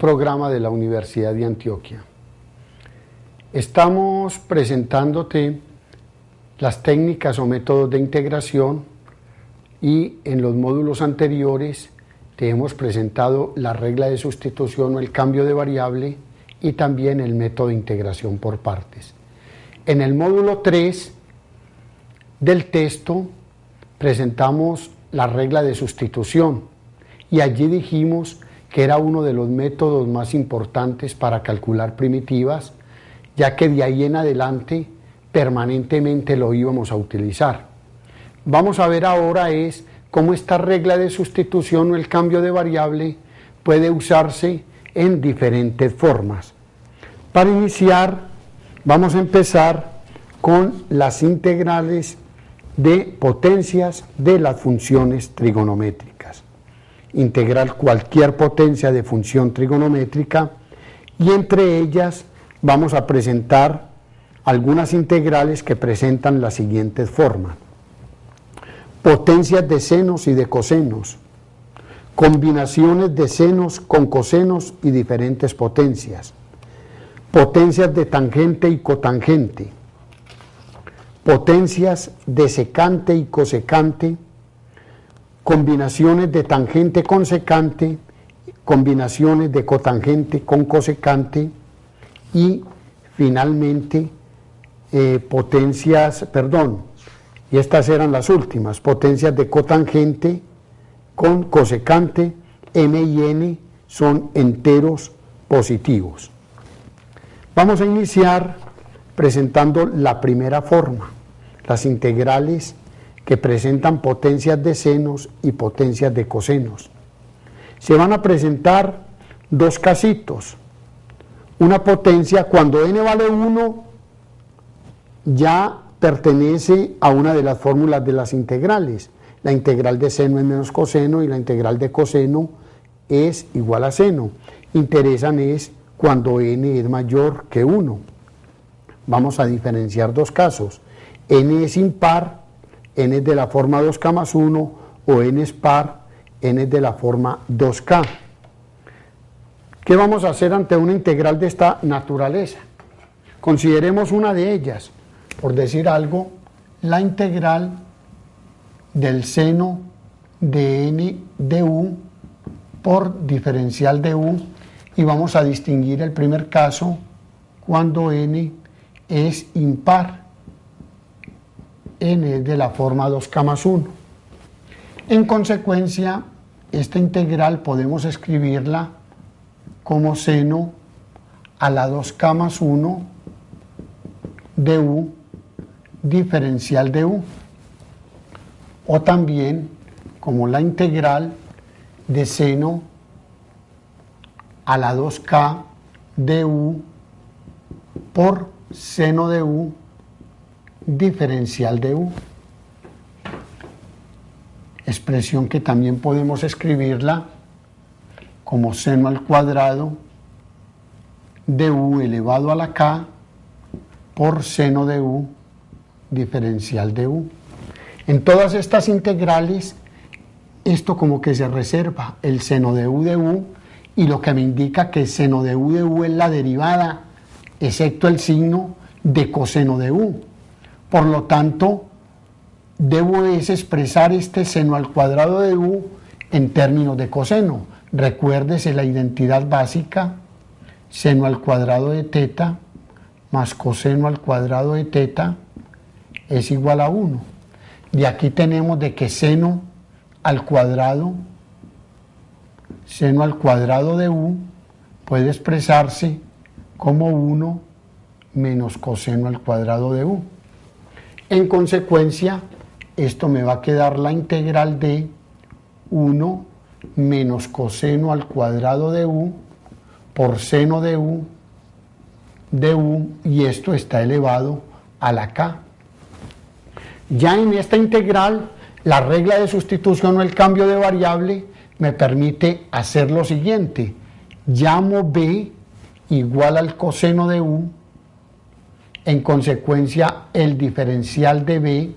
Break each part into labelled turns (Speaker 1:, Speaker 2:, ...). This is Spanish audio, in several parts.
Speaker 1: programa de la Universidad de Antioquia. Estamos presentándote las técnicas o métodos de integración y en los módulos anteriores te hemos presentado la regla de sustitución o el cambio de variable y también el método de integración por partes. En el módulo 3 del texto presentamos la regla de sustitución y allí dijimos que era uno de los métodos más importantes para calcular primitivas, ya que de ahí en adelante permanentemente lo íbamos a utilizar. Vamos a ver ahora cómo esta regla de sustitución o el cambio de variable puede usarse en diferentes formas. Para iniciar, vamos a empezar con las integrales de potencias de las funciones trigonométricas. Integrar cualquier potencia de función trigonométrica y entre ellas vamos a presentar algunas integrales que presentan las siguientes formas: potencias de senos y de cosenos, combinaciones de senos con cosenos y diferentes potencias, potencias de tangente y cotangente, potencias de secante y cosecante, combinaciones de tangente con secante, combinaciones de cotangente con cosecante y finalmente y estas eran las últimas, potencias de cotangente con cosecante. M y N son enteros positivos. Vamos a iniciar presentando la primera forma, las integrales que presentan potencias de senos y potencias de cosenos. Se van a presentar dos casitos. Una potencia cuando n vale 1 ya pertenece a una de las fórmulas de las integrales. La integral de seno es menos coseno y la integral de coseno es igual a seno. Interesan es cuando n es mayor que 1. Vamos a diferenciar dos casos. N es impar, n es de la forma 2k más 1, o n es par, n es de la forma 2k. ¿Qué vamos a hacer ante una integral de esta naturaleza? Consideremos una de ellas, por decir algo, la integral del seno de n de u por diferencial de u, y vamos a distinguir el primer caso cuando n es impar, n es de la forma 2k más 1. En consecuencia, esta integral podemos escribirla como seno a la 2k más 1 de u diferencial de u, o también como la integral de seno a la 2k de u por seno de u diferencial de u, expresión que también podemos escribirla como seno al cuadrado de u elevado a la k por seno de u diferencial de u. En todas estas integrales, esto como que se reserva el seno de u, y lo que me indica que seno de u es la derivada, excepto el signo, de coseno de u. Por lo tanto, debo expresar este seno al cuadrado de u en términos de coseno. Recuérdese la identidad básica: seno al cuadrado de teta más coseno al cuadrado de teta es igual a 1. De aquí tenemos de que seno al cuadrado de u puede expresarse como 1 menos coseno al cuadrado de u. En consecuencia, esto me va a quedar la integral de 1 menos coseno al cuadrado de u por seno de u, y esto está elevado a la k. Ya en esta integral, la regla de sustitución o el cambio de variable me permite hacer lo siguiente: llamo b igual al coseno de u, en consecuencia el diferencial de b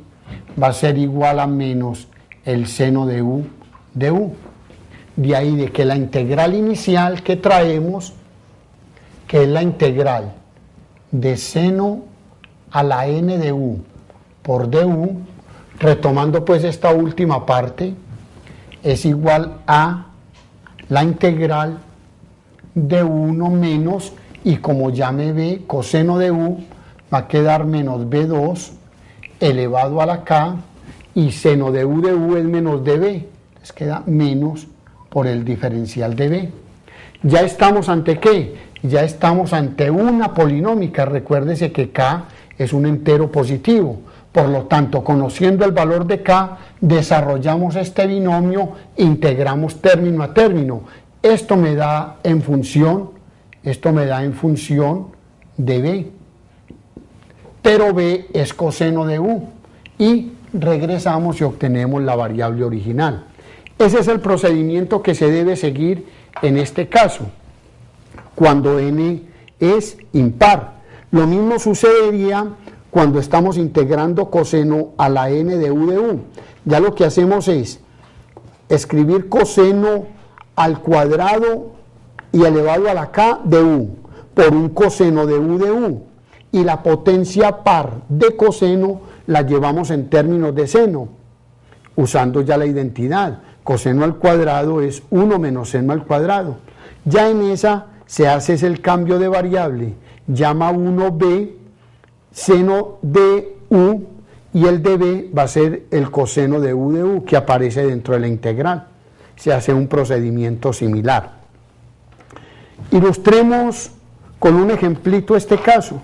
Speaker 1: va a ser igual a menos el seno de u. De ahí de que la integral inicial que traemos, que es la integral de seno a la n de u por du, retomando pues esta última parte, es igual a la integral de 1 menos, y como ya me ve, coseno de u va a quedar menos b2 elevado a la k, y seno de u es menos db, les queda menos por el diferencial de b. Ya estamos ante ¿qué? Ya estamos ante una polinómica. Recuérdese que k es un entero positivo, por lo tanto, conociendo el valor de k, desarrollamos este binomio, integramos término a término. Esto me da en función de b, pero b es coseno de u, y regresamos y obtenemos la variable original. Ese es el procedimiento que se debe seguir en este caso, cuando n es impar. Lo mismo sucedería cuando estamos integrando coseno a la n de u. Ya lo que hacemos es escribir coseno al cuadrado y elevado a la k de u por un coseno de u, y la potencia par de coseno la llevamos en términos de seno, usando ya la identidad. Coseno al cuadrado es 1 menos seno al cuadrado. Ya en esa se hace el cambio de variable, llama 1b seno de u, y el de b va a ser el coseno de u que aparece dentro de la integral. Se hace un procedimiento similar. Ilustremos con un ejemplito este caso,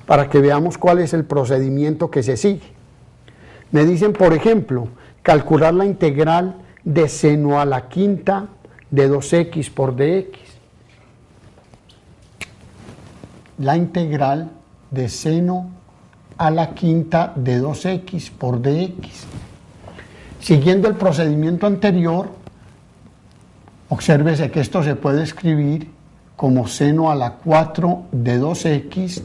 Speaker 1: para que veamos cuál es el procedimiento que se sigue. Me dicen, por ejemplo, calcular la integral de seno a la quinta de 2x por dx. La integral de seno a la quinta de 2x por dx. Siguiendo el procedimiento anterior, obsérvese que esto se puede escribir como seno a la 4 de 2x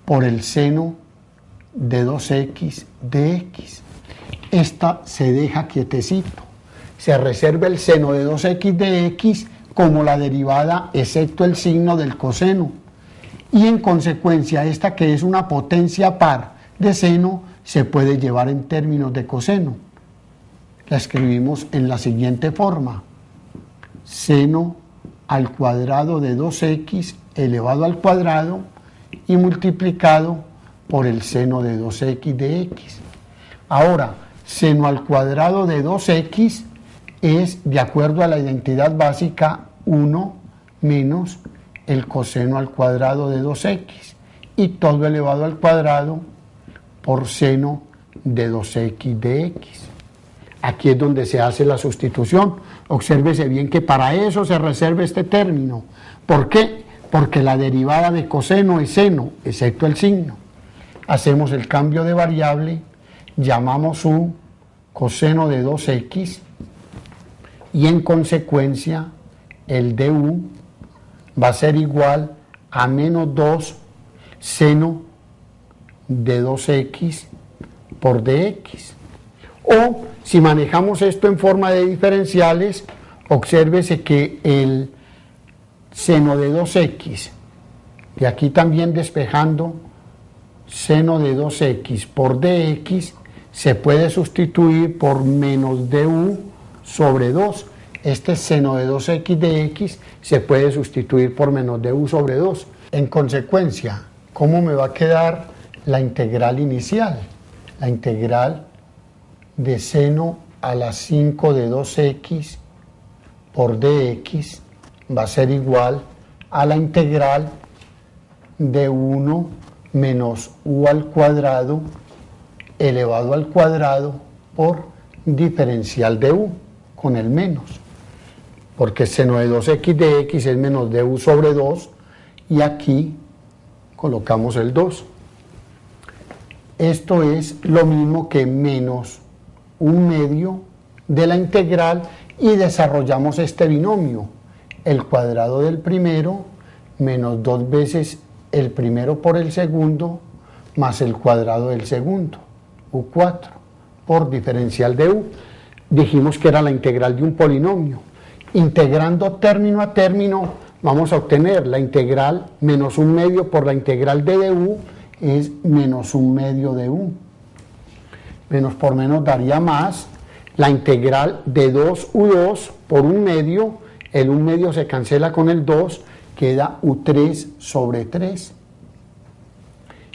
Speaker 1: por el seno de 2x de x. Esta se deja quietecito. Se reserva el seno de 2x de x como la derivada excepto el signo del coseno. Y en consecuencia, esta que es una potencia par de seno se puede llevar en términos de coseno. La escribimos en la siguiente forma: seno al cuadrado de 2x elevado al cuadrado y multiplicado por el seno de 2x de x. Ahora, seno al cuadrado de 2x es, de acuerdo a la identidad básica, 1 menos el coseno al cuadrado de 2x, y todo elevado al cuadrado por seno de 2x de x. Aquí es donde se hace la sustitución. Obsérvese bien que para eso se reserva este término. ¿Por qué? Porque la derivada de coseno es seno, excepto el signo. Hacemos el cambio de variable, llamamos u coseno de 2x, y en consecuencia el du va a ser igual a menos 2 seno de 2x por dx. O si manejamos esto en forma de diferenciales, obsérvese que el seno de 2x, y aquí también despejando, seno de 2x por dx se puede sustituir por menos du sobre 2. Este seno de 2x de x se puede sustituir por menos du sobre 2. En consecuencia, ¿cómo me va a quedar la integral inicial? La integral de seno a la 5 de 2x por dx va a ser igual a la integral de 1 menos u al cuadrado elevado al cuadrado por diferencial de u con el menos, porque seno de 2x de x es menos du sobre 2, y aquí colocamos el 2. Esto es lo mismo que menos 1/2 de la integral, y desarrollamos este binomio: el cuadrado del primero menos 2 veces el primero por el segundo más el cuadrado del segundo, u4, por diferencial de u. Dijimos que era la integral de un polinomio, Integrando término a término, vamos a obtener la integral menos 1/2 por la integral de du, es menos 1/2 de u. Menos por menos daría más. La integral de 2u2 por 1/2, el 1/2 se cancela con el 2, queda u3 sobre 3.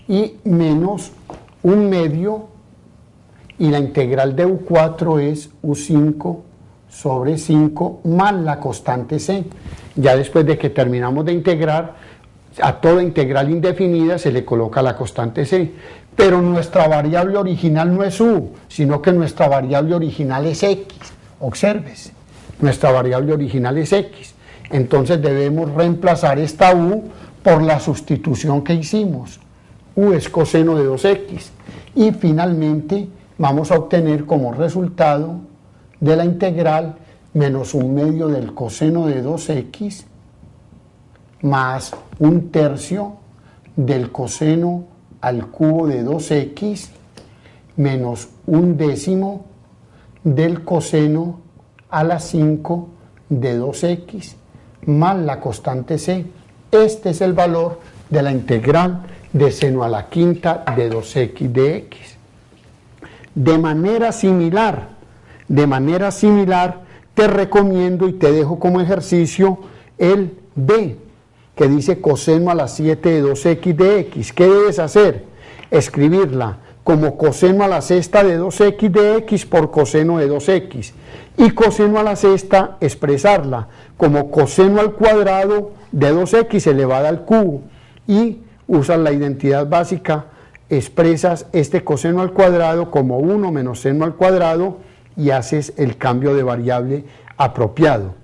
Speaker 1: Y menos 1/2, y la integral de u4 es u5 sobre 5 más la constante c. Ya después de que terminamos de integrar, a toda integral indefinida se le coloca la constante c. Pero nuestra variable original no es u, sino que nuestra variable original es x. Obsérvese, nuestra variable original es x. Entonces debemos reemplazar esta u por la sustitución que hicimos. U es coseno de 2x. Y finalmente vamos a obtener como resultado de la integral menos 1/2 del coseno de 2x más 1/3 del coseno al cubo de 2x menos 1/10 del coseno a la 5 de 2x más la constante c. Este es el valor de la integral de seno a la quinta de 2x de x. De manera similar, te recomiendo y te dejo como ejercicio el b, que dice coseno a la 7 de 2x de x. ¿Qué debes hacer? Escribirla como coseno a la sexta de 2x de x por coseno de 2x. Y coseno a la sexta, expresarla como coseno al cuadrado de 2x elevada al cubo. Y usas la identidad básica, expresas este coseno al cuadrado como 1 menos seno al cuadrado y haces el cambio de variable apropiado.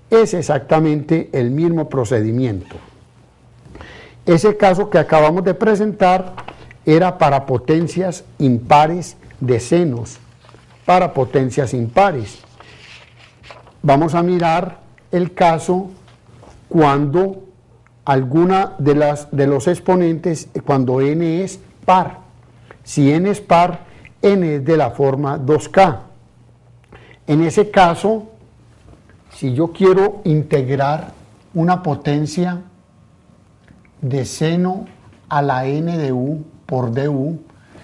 Speaker 1: Es exactamente el mismo procedimiento. Ese caso que acabamos de presentar era para potencias impares de senos, para potencias impares. Vamos a mirar el caso cuando alguna de los exponentes, cuando n es par. Si n es par, n es de la forma 2k. En ese caso, si yo quiero integrar una potencia de seno a la n de u por du,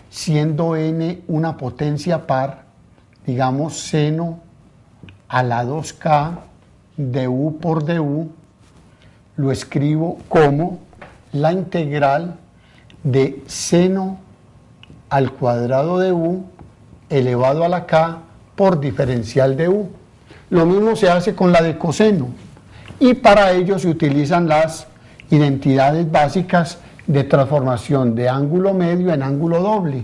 Speaker 1: siendo n una potencia par, digamos seno a la 2k de u por du, lo escribo como la integral de seno al cuadrado de u elevado a la k por diferencial de u. Lo mismo se hace con la de coseno, y para ello se utilizan las identidades básicas de transformación de ángulo medio en ángulo doble,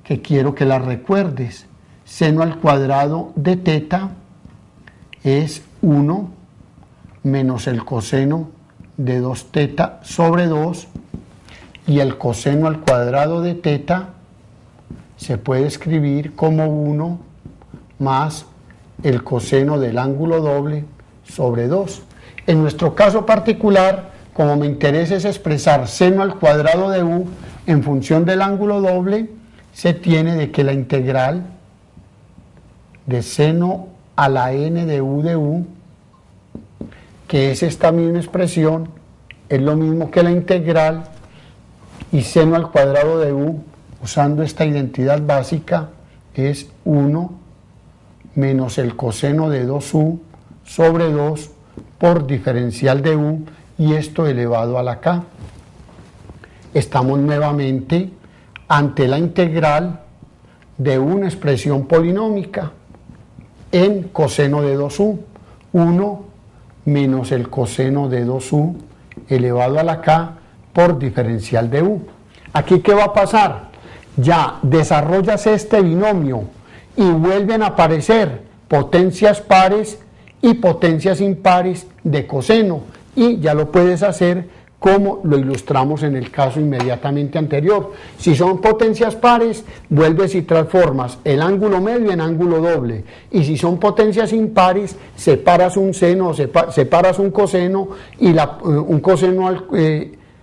Speaker 1: que quiero que las recuerdes. Seno al cuadrado de teta es 1 menos el coseno de 2 teta sobre 2, y el coseno al cuadrado de teta se puede escribir como 1 más el coseno del ángulo doble sobre 2. En nuestro caso particular, como me interesa es expresar seno al cuadrado de u en función del ángulo doble, se tiene de que la integral de seno a la n de u, que es esta misma expresión, es lo mismo que la integral, y seno al cuadrado de u, usando esta identidad básica, es 1 menos el coseno de 2u sobre 2 por diferencial de u, y esto elevado a la k. Estamos nuevamente ante la integral de una expresión polinómica en coseno de 2u, 1 menos el coseno de 2u elevado a la k por diferencial de u. Aquí, ¿qué va a pasar? Ya desarrollas este binomio y vuelven a aparecer potencias pares y potencias impares de coseno, y ya lo puedes hacer como lo ilustramos en el caso inmediatamente anterior. Si son potencias pares, vuelves y transformas el ángulo medio en ángulo doble, y si son potencias impares, separas un seno, separas un coseno y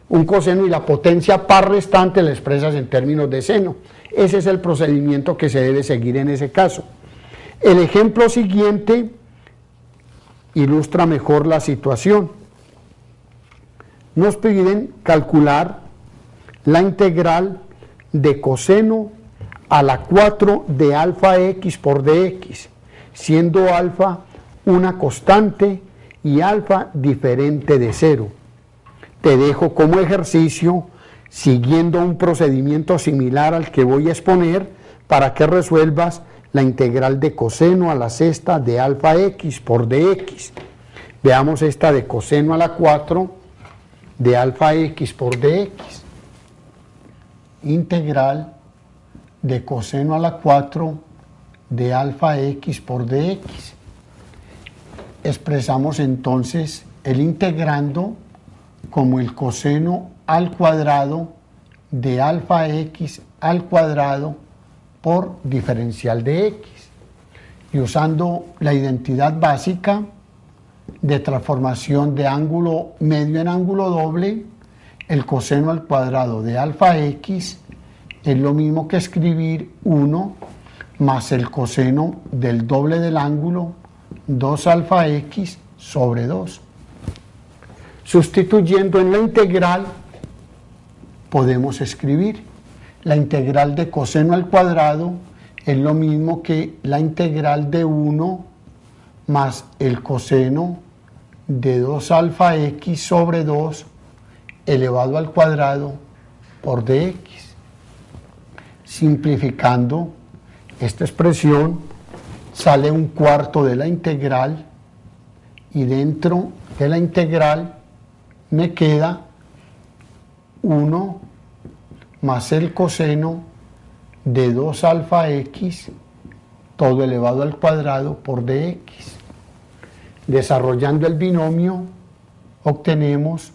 Speaker 1: un coseno y la potencia par restante la expresas en términos de seno. Ese es el procedimiento que se debe seguir en ese caso. El ejemplo siguiente ilustra mejor la situación. Nos piden calcular la integral de coseno a la 4 de alfa x por dx, siendo alfa una constante y alfa diferente de 0. Te dejo como ejercicio, siguiendo un procedimiento similar al que voy a exponer, para que resuelvas la integral de coseno a la sexta de alfa x por dx. Veamos esta de coseno a la 4 de alfa x por dx. Integral de coseno a la 4 de alfa x por dx. Expresamos entonces el integrando como el coseno al cuadrado de alfa x al cuadrado por diferencial de x. Y usando la identidad básica de transformación de ángulo medio en ángulo doble, el coseno al cuadrado de alfa x es lo mismo que escribir 1 más el coseno del doble del ángulo, 2 alfa x sobre 2. Sustituyendo en la integral, podemos escribir la integral de coseno al cuadrado es lo mismo que la integral de 1 más el coseno de 2 alfa x sobre 2 elevado al cuadrado por dx. Simplificando esta expresión, sale un cuarto de la integral, y dentro de la integral me queda 1 más el coseno de 2 alfa x todo elevado al cuadrado por dx. Desarrollando el binomio, obtenemos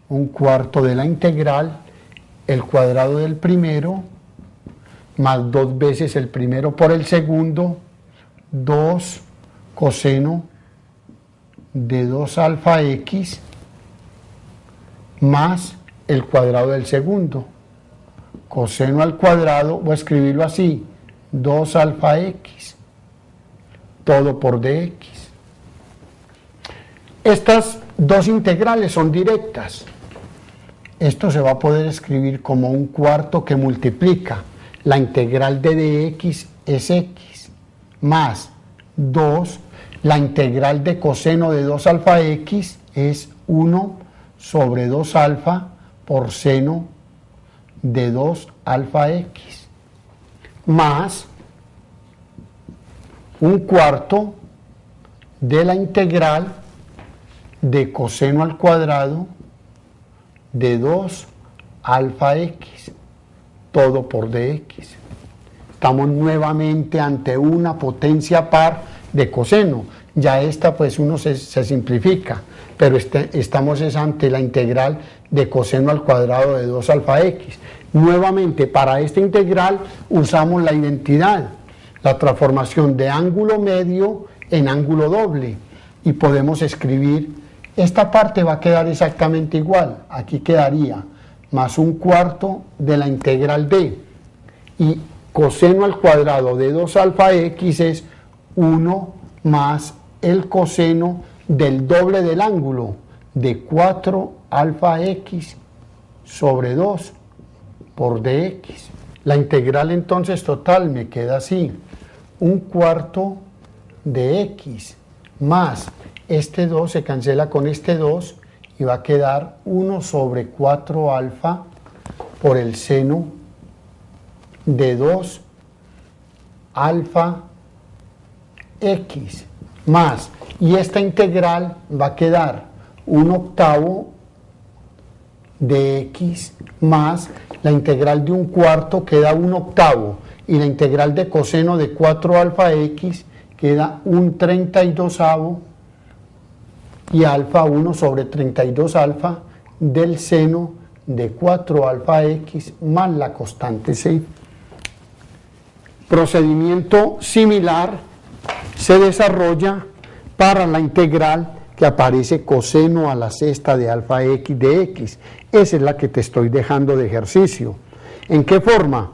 Speaker 1: un cuarto de la integral, el cuadrado del primero, más 2 veces el primero por el segundo, 2 coseno de 2 alfa x más el cuadrado del segundo. Coseno al cuadrado, voy a escribirlo así, 2 alfa x, todo por dx. Estas dos integrales son directas. Esto se va a poder escribir como un cuarto que multiplica. La integral de dx es x, más 2, la integral de coseno de 2 alfa x es 1 sobre 2 alfa por seno de 2 alfa x, más un cuarto de la integral de coseno al cuadrado de 2 alfa x, todo por dx. Estamos nuevamente ante una potencia par de coseno. Ya esta pues uno se simplifica, pero estamos ante la integral de coseno al cuadrado de 2 alfa x. Nuevamente, para esta integral usamos la identidad, la transformación de ángulo medio en ángulo doble, y podemos escribir, esta parte va a quedar exactamente igual, aquí quedaría más un cuarto de la integral de, y coseno al cuadrado de 2 alfa x es 1 más el coseno del doble del ángulo de 4 alfa x sobre 2 por dx. La integral entonces total me queda así, un cuarto de x más este 2 se cancela con este 2 y va a quedar 1 sobre 4 alfa por el seno de 2 alfa x más, y esta integral va a quedar 1/8 de x más la integral de un cuarto queda 1/8, y la integral de coseno de 4 alfa x queda 1/32 y alfa 1 sobre 32 alfa del seno de 4 alfa x más la constante c. Procedimiento similar se desarrolla para la integral que aparece coseno a la sexta de alfa x de x. Esa es la que te estoy dejando de ejercicio. ¿En qué forma?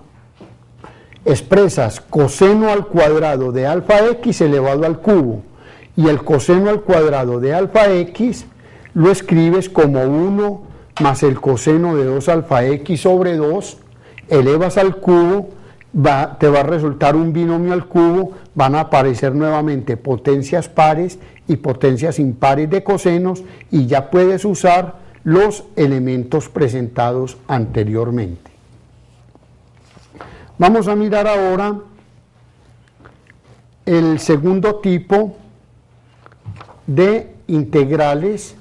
Speaker 1: Expresas coseno al cuadrado de alfa x elevado al cubo, Y el coseno al cuadrado de alfa x lo escribes como 1 más el coseno de 2 alfa x sobre 2, elevas al cubo, te va a resultar un binomio al cubo, van a aparecer nuevamente potencias pares y potencias impares de cosenos, y ya puedes usar los elementos presentados anteriormente. Vamos a mirar ahora el segundo tipo de integrales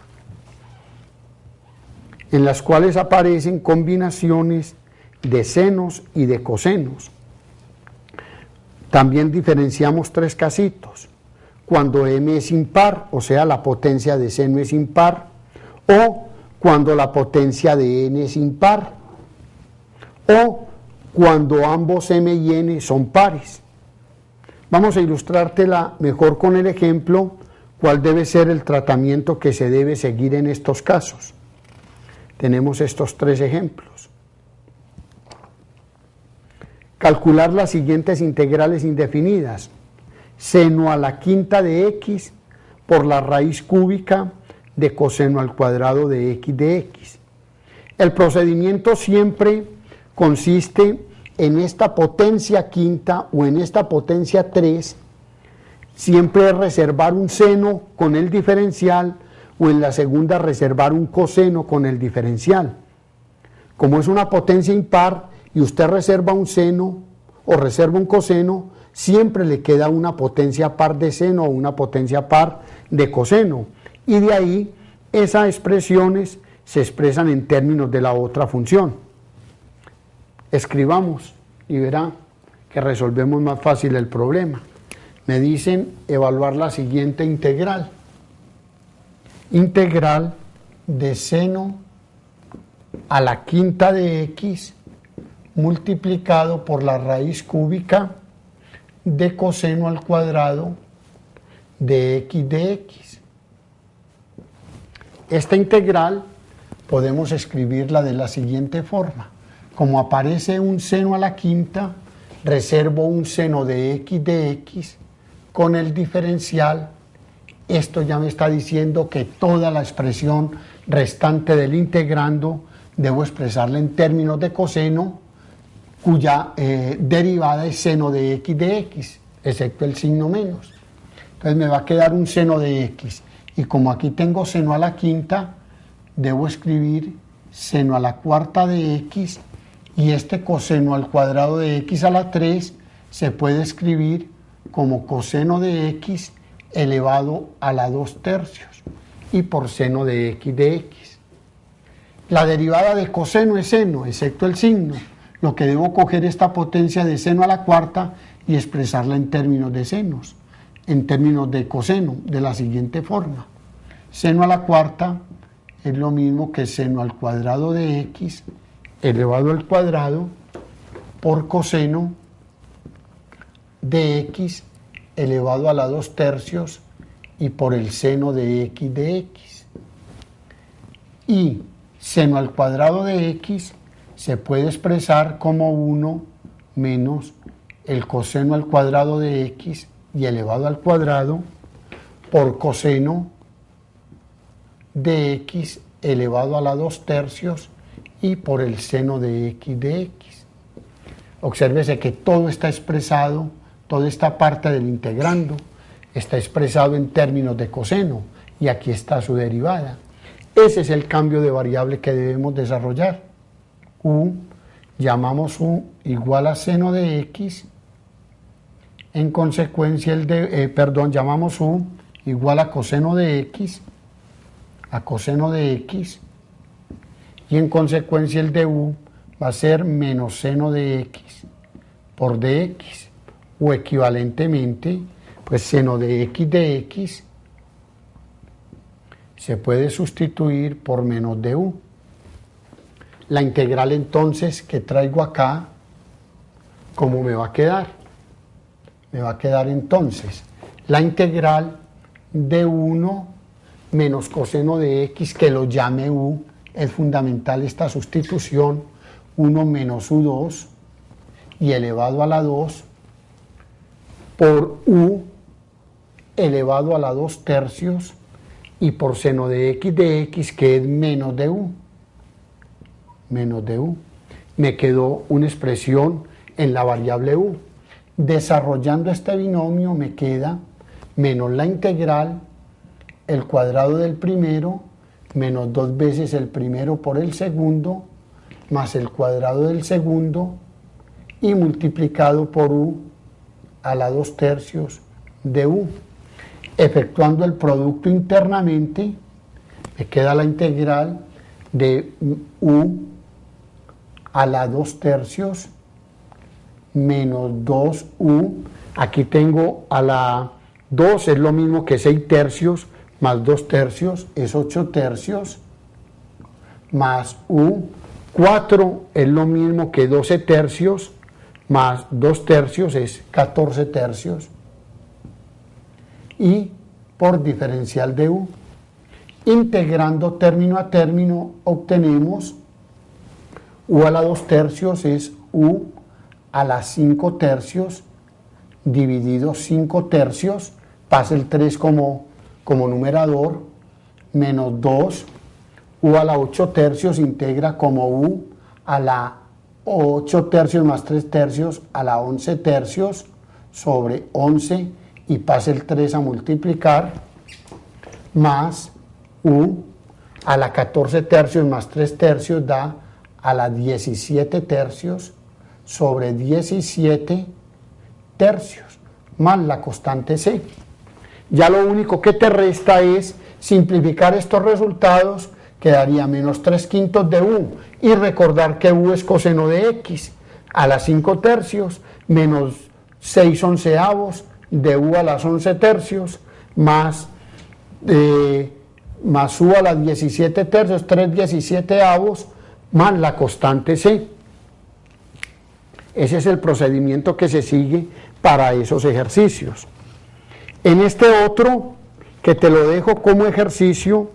Speaker 1: en las cuales aparecen combinaciones de senos y de cosenos. También diferenciamos tres casitos: cuando m es impar, o sea la potencia de seno es impar, o cuando la potencia de n es impar, o cuando ambos m y n son pares. Vamos a ilustrártela mejor con el ejemplo, cuál debe ser el tratamiento que se debe seguir en estos casos. Tenemos estos tres ejemplos. Calcular las siguientes integrales indefinidas: seno a la quinta de x por la raíz cúbica de coseno al cuadrado de x de x. El procedimiento siempre consiste en esta potencia quinta o en esta potencia 3, siempre reservar un seno con el diferencial, o en la segunda reservar un coseno con el diferencial. Como es una potencia impar y usted reserva un seno o reserva un coseno, siempre le queda una potencia par de seno o una potencia par de coseno, y de ahí esas expresiones se expresan en términos de la otra función. Escribamos y verá que resolvemos más fácil el problema. Me dicen evaluar la siguiente integral. Integral de seno a la quinta de x multiplicado por la raíz cúbica de coseno al cuadrado de x de x. Esta integral podemos escribirla de la siguiente forma: como aparece un seno a la quinta, reservo un seno de x con el diferencial. Esto ya me está diciendo que toda la expresión restante del integrando debo expresarla en términos de coseno, cuya derivada es seno de x, excepto el signo menos. Entonces me va a quedar un seno de x, y como aquí tengo seno a la quinta, debo escribir seno a la cuarta de x, y este coseno al cuadrado de x a la 3 se puede escribir como coseno de x elevado a la 2/3 y por seno de x. La derivada de coseno es seno, excepto el signo, lo que debo coger esta potencia de seno a la cuarta y expresarla en términos de senos, en términos de coseno, de la siguiente forma: seno a la cuarta es lo mismo que seno al cuadrado de x elevado al cuadrado por coseno de x elevado a la 2/3 y por el seno de x. Y seno al cuadrado de x se puede expresar como 1 menos el coseno al cuadrado de x y elevado al cuadrado por coseno de x elevado a la 2/3 y por el seno de x. Obsérvese que todo está expresado, toda esta parte del integrando está expresado en términos de coseno, y aquí está su derivada. Ese es el cambio de variable que debemos desarrollar. Llamamos u igual a seno de x, en consecuencia llamamos u igual a coseno de x, y en consecuencia el de u va a ser menos seno de x por dx, o equivalentemente, pues seno de x se puede sustituir por menos de u. La integral entonces que traigo acá, ¿cómo me va a quedar? Me va a quedar entonces la integral de 1 menos coseno de x, que lo llame u, es fundamental esta sustitución, 1 menos u2 y elevado a la 2 por u elevado a la 2/3 y por seno de x, que es menos de u. Menos de u. Me quedó una expresión en la variable u. Desarrollando este binomio me queda menos la integral, el cuadrado del primero, menos 2 veces el primero por el segundo, más el cuadrado del segundo, y multiplicado por u a la 2/3 de u. Efectuando el producto internamente, me queda la integral de u a la 2/3 menos 2u. Aquí tengo a la 2, es lo mismo que 6/3 más 2/3 es 8/3 más u. 4 es lo mismo que 12/3 más 2/3 es 14/3. Y por diferencial de u, integrando término a término, obtenemos u a la 2/3 es u a la 5/3 dividido 5/3, pasa el 3 como numerador, menos 2, u a la 8/3 integra como u a la 8/3 más 3/3 a la 11/3 sobre 11, y pasa el 3 a multiplicar, más u a la 14/3 más 3/3 da a la 17/3 sobre 17/3 más la constante c. Ya lo único que te resta es simplificar estos resultados, quedaría menos 3/5 de u, y recordar que u es coseno de x, a las 5/3 menos 6/11 de u a las 11/3 más u a las 17/3, 3/17 más la constante c. Ese es el procedimiento que se sigue para esos ejercicios. En este otro, que te lo dejo como ejercicio,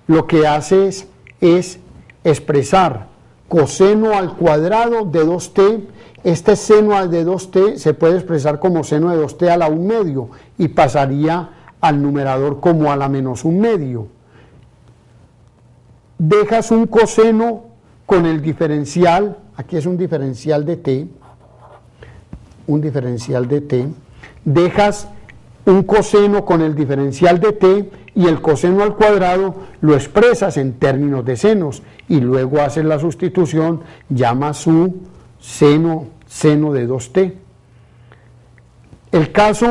Speaker 1: lo que haces es expresar coseno al cuadrado de 2t. Este seno de 2t se puede expresar como seno de 2t a la 1/2 y pasaría al numerador como a la menos 1/2. Dejas un coseno con el diferencial, aquí es un diferencial de t, dejas un coseno con el diferencial de t, y el coseno al cuadrado lo expresas en términos de senos, y luego haces la sustitución, llamas su seno de 2t. El caso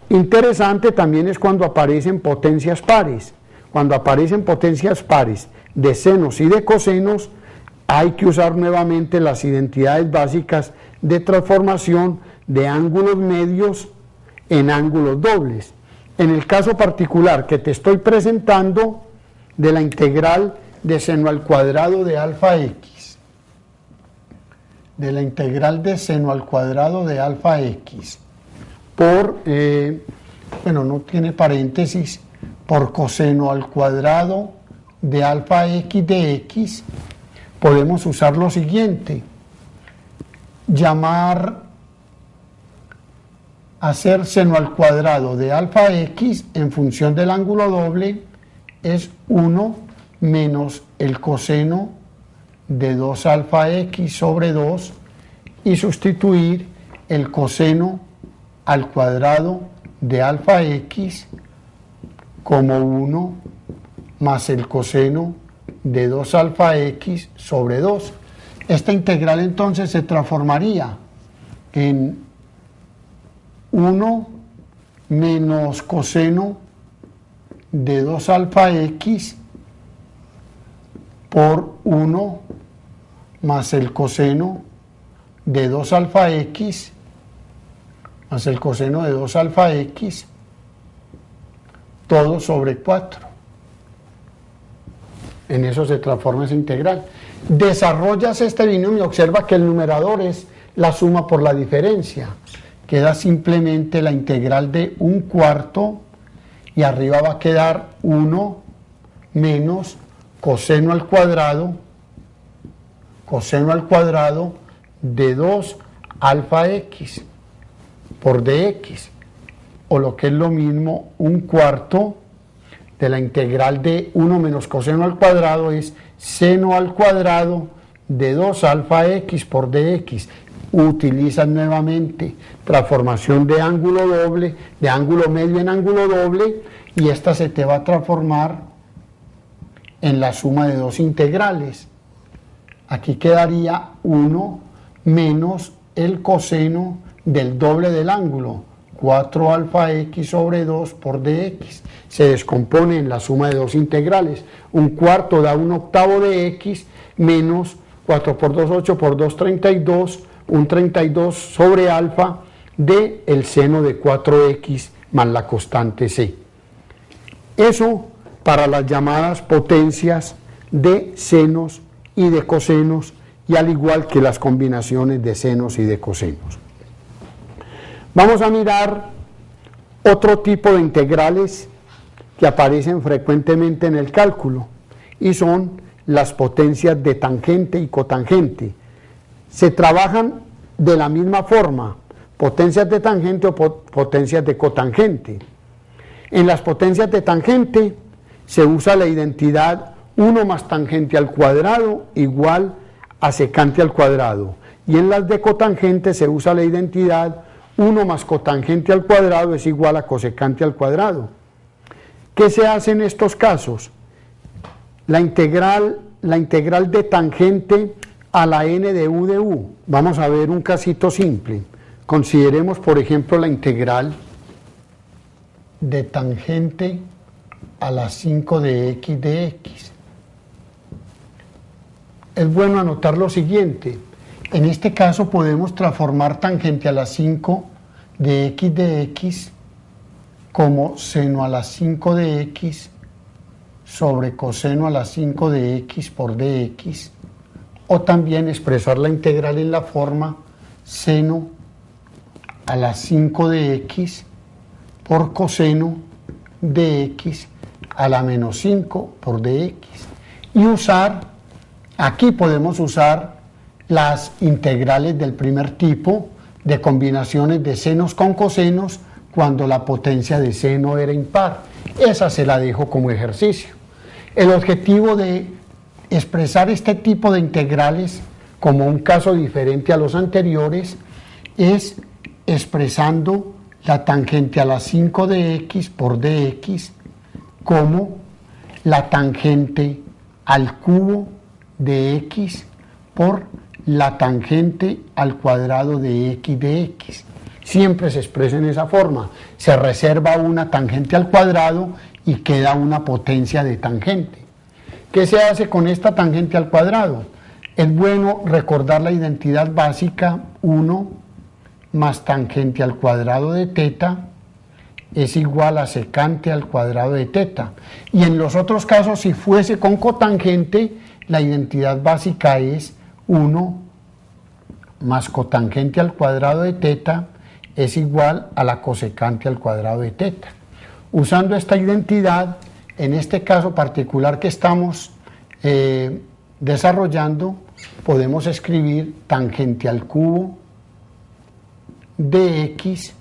Speaker 1: interesante también es cuando aparecen potencias pares. Cuando aparecen potencias pares de senos y de cosenos, hay que usar nuevamente las identidades básicas de transformación de ángulos medios en ángulos dobles. En el caso particular que te estoy presentando, de la integral de seno al cuadrado de alfa x, por, no tiene paréntesis, por coseno al cuadrado de alfa x de x, podemos usar lo siguiente: hacer seno al cuadrado de alfa x en función del ángulo doble es 1 menos el coseno de 2 alfa x sobre 2, y sustituir el coseno al cuadrado de alfa x como 1 más el coseno de 2 alfa x sobre 2. Esta integral entonces se transformaría en 1 menos coseno de 2 alfa x por 1 más el coseno de 2 alfa x más el coseno de 2 alfa x todo sobre 4. En eso se transforma esa integral. Desarrollas este binomio, observa que el numerador es la suma por la diferencia. Queda simplemente la integral de 1/4, y arriba va a quedar 1 menos coseno al cuadrado de 2 alfa x por dx. o lo que es lo mismo, 1/4 de la integral de 1 menos coseno al cuadrado es seno al cuadrado de 2 alfa x por dx. Utilizas nuevamente transformación de ángulo doble, de ángulo medio en ángulo doble, y esta se te va a transformar en la suma de dos integrales. Aquí quedaría 1 menos el coseno del doble del ángulo, 4 alfa x sobre 2 por dx. Se descompone en la suma de dos integrales. 1/4 da 1/8 de x menos 4 por 2, 8 por 2, 32, un 32 sobre alfa de el seno de 4x más la constante c. Eso para las llamadas potencias de senos y de cosenos, y al igual que las combinaciones de senos y de cosenos. Vamos a mirar otro tipo de integrales que aparecen frecuentemente en el cálculo, y son las potencias de tangente y cotangente. Se trabajan de la misma forma, potencias de tangente o potencias de cotangente. En las potencias de tangente se usa la identidad 1 más tangente al cuadrado igual a secante al cuadrado, y en las de cotangente se usa la identidad 1 más cotangente al cuadrado es igual a cosecante al cuadrado. ¿Qué se hace en estos casos? La integral de tangente a la n de u de u. Vamos a ver un casito simple. Consideremos, por ejemplo, la integral de tangente a la 5 de x de x. Es bueno anotar lo siguiente. En este caso podemos transformar tangente a la 5 de x como seno a la 5 de x sobre coseno a la 5 de x por dx, o también expresar la integral en la forma seno a la 5 de x por coseno de x a la menos 5 por dx. Y aquí podemos usar las integrales del primer tipo de combinaciones de senos con cosenos cuando la potencia de seno era impar. Esa se la dejo como ejercicio. El objetivo de expresar este tipo de integrales como un caso diferente a los anteriores es expresando la tangente a la 5 de x por dx como la tangente al cubo de x por la tangente al cuadrado de x de x. Siempre se expresa en esa forma. Se reserva una tangente al cuadrado y queda una potencia de tangente. ¿Qué se hace con esta tangente al cuadrado? Es bueno recordar la identidad básica: 1 más tangente al cuadrado de teta es igual a secante al cuadrado de teta. Y en los otros casos, si fuese con cotangente, la identidad básica es 1 más cotangente al cuadrado de teta es igual a la cosecante al cuadrado de teta. Usando esta identidad, en este caso particular que estamos desarrollando, podemos escribir tangente al cubo de x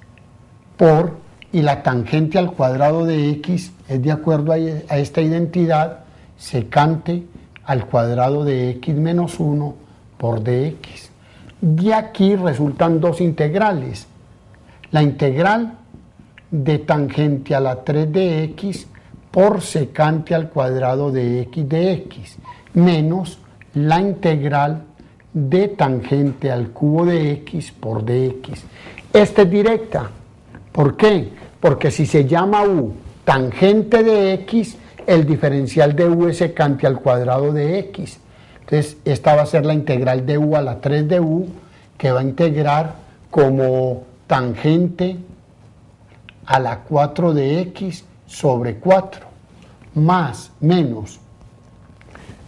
Speaker 1: por, y la tangente al cuadrado de x es, de acuerdo a esta identidad, secante al cuadrado de x menos 1 por dx. De aquí resultan dos integrales: la integral de tangente a la 3 de x por secante al cuadrado de x de x, menos la integral de tangente al cubo de x por dx. Esta es directa. ¿Por qué? Porque si se llama u tangente de x, el diferencial de u es secante al cuadrado de x. Entonces, esta va a ser la integral de u a la 3 de u, que va a integrar como tangente a la 4 de x sobre 4, más, menos.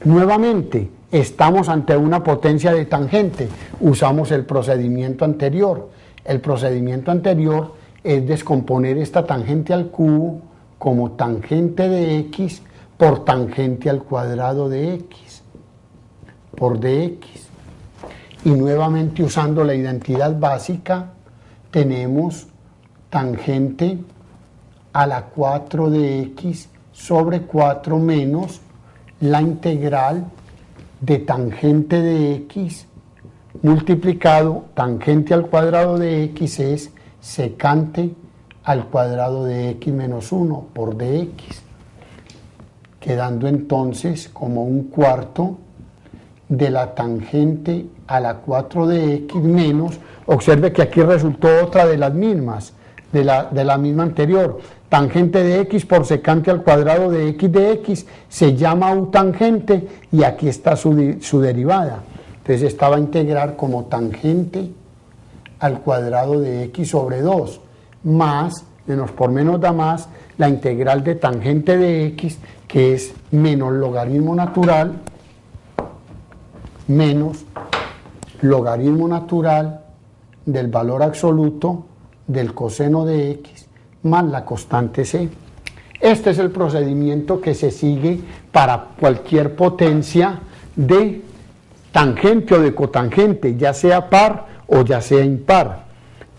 Speaker 1: Nuevamente, estamos ante una potencia de tangente. Usamos el procedimiento anterior. El procedimiento anterior es descomponer esta tangente al cubo como tangente de x por tangente al cuadrado de x por dx. Y nuevamente, usando la identidad básica, tenemos tangente a la 4 de x sobre 4 menos la integral de tangente de x multiplicado tangente al cuadrado de x es secante al cuadrado de x menos 1 por dx, quedando entonces como un cuarto de la tangente a la 4 de x menos, observe que aquí resultó otra de las mismas, de la misma anterior, tangente de x por secante al cuadrado de x, se llama u tangente y aquí está su derivada. Entonces esta va a integrar como tangente al cuadrado de x sobre 2, más, menos por menos da más, la integral de tangente de x, que es menos logaritmo natural, menos logaritmo natural del valor absoluto del coseno de x más la constante c. Este es el procedimiento que se sigue para cualquier potencia de tangente o de cotangente, ya sea par o ya sea impar.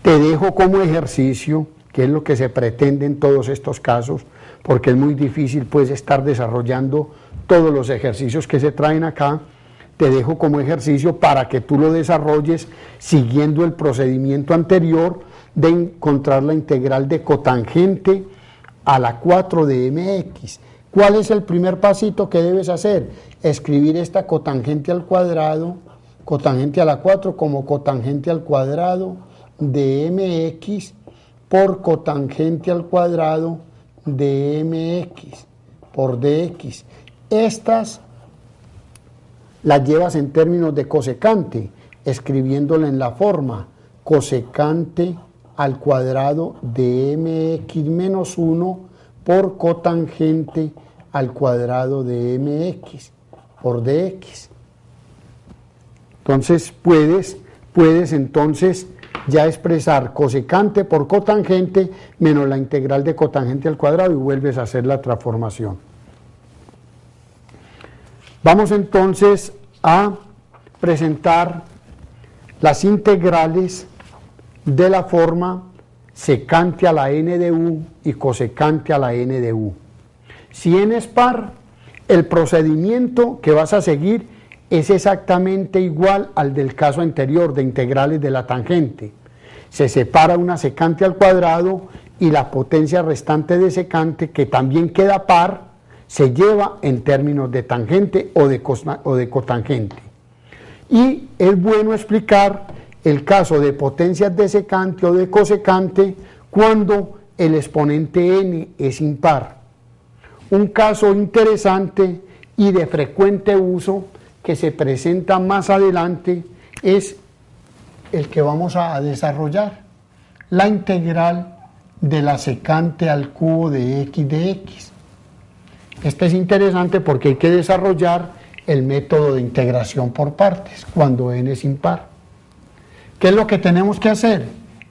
Speaker 1: Te dejo como ejercicio, que es lo que se pretende en todos estos casos, porque es muy difícil pues estar desarrollando todos los ejercicios que se traen acá. Te dejo como ejercicio para que tú lo desarrolles siguiendo el procedimiento anterior de encontrar la integral de cotangente a la 4 de mx. ¿Cuál es el primer pasito que debes hacer? Escribir esta cotangente al cuadrado, cotangente a la 4 como cotangente al cuadrado de mx por cotangente al cuadrado de mx por dx. Estas las llevas en términos de cosecante, escribiéndola en la forma cosecante al cuadrado de mx menos 1 por cotangente al cuadrado de mx por dx. Entonces puedes entonces ya expresar cosecante por cotangente menos la integral de cotangente al cuadrado y vuelves a hacer la transformación. Vamos entonces a presentar las integrales de la forma secante a la n de u y cosecante a la n de u. Si n es par, el procedimiento que vas a seguir es exactamente igual al del caso anterior de integrales de la tangente. Se separa una secante al cuadrado y la potencia restante de secante, que también queda par, se lleva en términos de tangente o de cotangente. Y es bueno explicar el caso de potencias de secante o de cosecante cuando el exponente n es impar. Un caso interesante y de frecuente uso que se presenta más adelante es el que vamos a desarrollar, la integral de la secante al cubo de x de x. Este es interesante porque hay que desarrollar el método de integración por partes cuando n es impar. ¿Qué es lo que tenemos que hacer?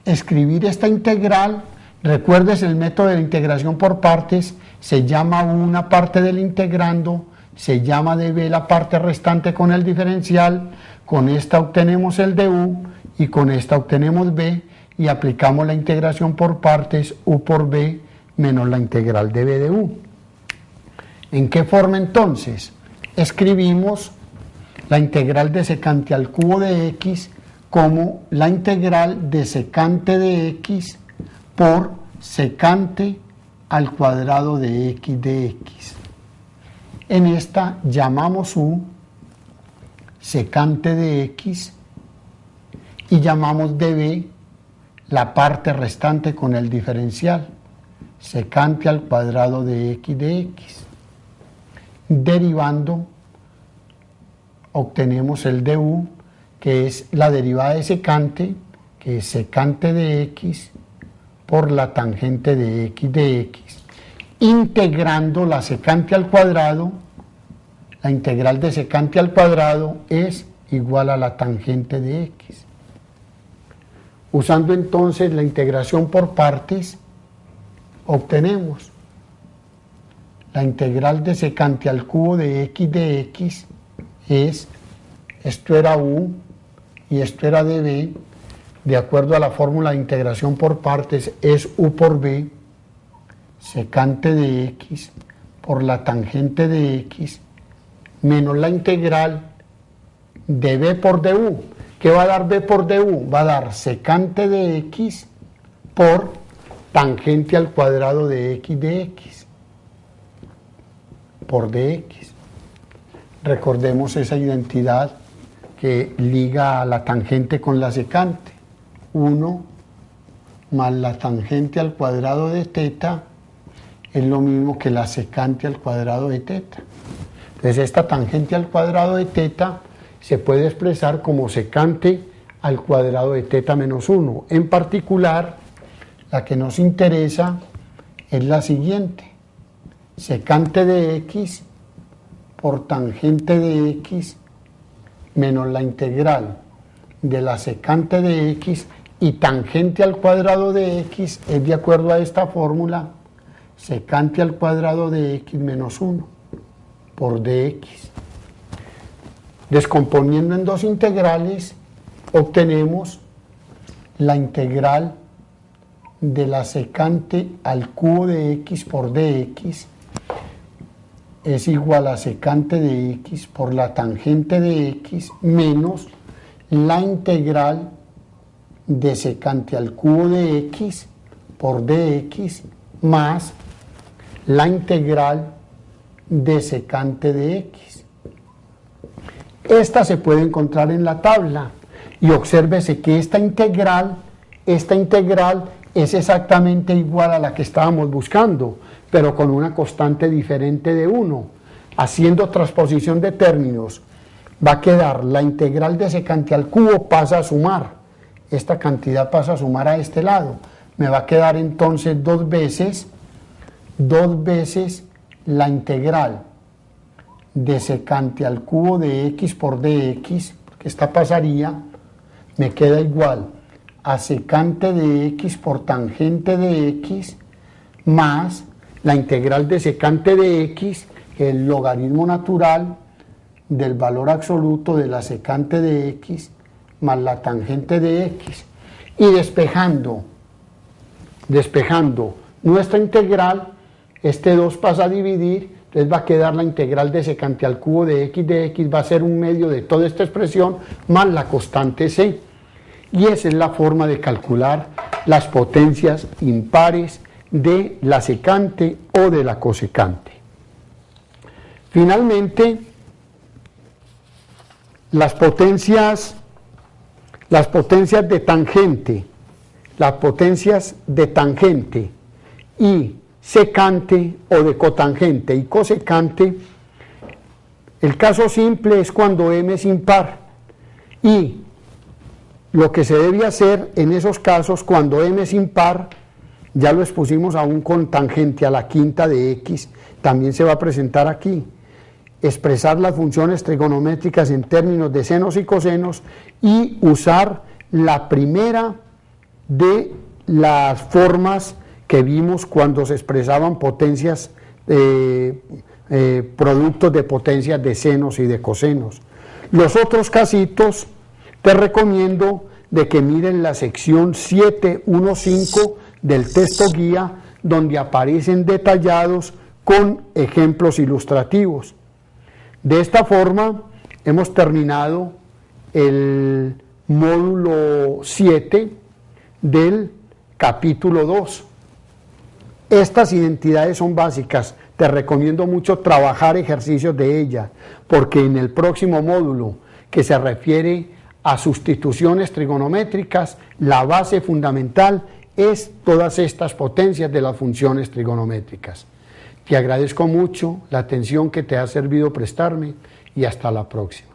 Speaker 1: Escribir esta integral. Recuerdes, el método de integración por partes se llama una parte del integrando, se llama db la parte restante con el diferencial, con esta obtenemos el du y con esta obtenemos b y aplicamos la integración por partes u por b menos la integral de b de u. ¿En qué forma entonces? Escribimos la integral de secante al cubo de x como la integral de secante de x por secante al cuadrado de x de x. En esta llamamos u secante de x y llamamos db la parte restante con el diferencial, secante al cuadrado de x de x. Derivando, obtenemos el du, que es la derivada de secante, que es secante de x por la tangente de x de x. Integrando la secante al cuadrado, la integral de secante al cuadrado es igual a la tangente de x. Usando entonces la integración por partes, obtenemos la integral de secante al cubo de x es, esto era u y esto era db, de acuerdo a la fórmula de integración por partes es u por b, secante de x por la tangente de x menos la integral de b por du. ¿Qué va a dar b por du? Va a dar secante de x por tangente al cuadrado de x por dx. Recordemos esa identidad que liga a la tangente con la secante. 1 más la tangente al cuadrado de teta es lo mismo que la secante al cuadrado de teta. Entonces esta tangente al cuadrado de teta se puede expresar como secante al cuadrado de teta menos 1. En particular, la que nos interesa es la siguiente: secante de x por tangente de x menos la integral de la secante de x, y tangente al cuadrado de x es, de acuerdo a esta fórmula, secante al cuadrado de x menos 1 por dx. Descomponiendo en dos integrales, obtenemos la integral de la secante al cubo de x por dx es igual a secante de x por la tangente de x menos la integral de secante al cubo de x por dx más la integral de secante de x. Esta se puede encontrar en la tabla y obsérvese que esta integral es exactamente igual a la que estábamos buscando, pero con una constante diferente de 1. Haciendo transposición de términos, va a quedar la integral de secante al cubo, pasa a sumar. Esta cantidad pasa a sumar a este lado. Me va a quedar entonces dos veces la integral de secante al cubo de x por dx, porque esta pasaría, me queda igual a secante de x por tangente de x más la integral de secante de x, que es el logaritmo natural del valor absoluto de la secante de x más la tangente de x. Y despejando nuestra integral, este 2 pasa a dividir, entonces va a quedar la integral de secante al cubo de x, va a ser un medio de toda esta expresión más la constante c. Y esa es la forma de calcular las potencias impares de la secante o de la cosecante. Finalmente, las potencias de tangente y secante, o de cotangente y cosecante, el caso simple es cuando m es impar, y lo que se debe hacer en esos casos cuando m es impar, ya lo expusimos aún con tangente a la quinta de x, también se va a presentar aquí. Expresar las funciones trigonométricas en términos de senos y cosenos y usar la primera de las formas que vimos cuando se expresaban potencias, productos de potencias de senos y de cosenos. Los otros casitos te recomiendo de que miren la sección 7.1.5 del texto guía, donde aparecen detallados con ejemplos ilustrativos. De esta forma hemos terminado el módulo 7 del capítulo 2. Estas identidades son básicas, te recomiendo mucho trabajar ejercicios de ellas, porque en el próximo módulo, que se refiere a sustituciones trigonométricas, la base fundamental es todas estas potencias de las funciones trigonométricas. Te agradezco mucho la atención que te ha servido prestarme y hasta la próxima.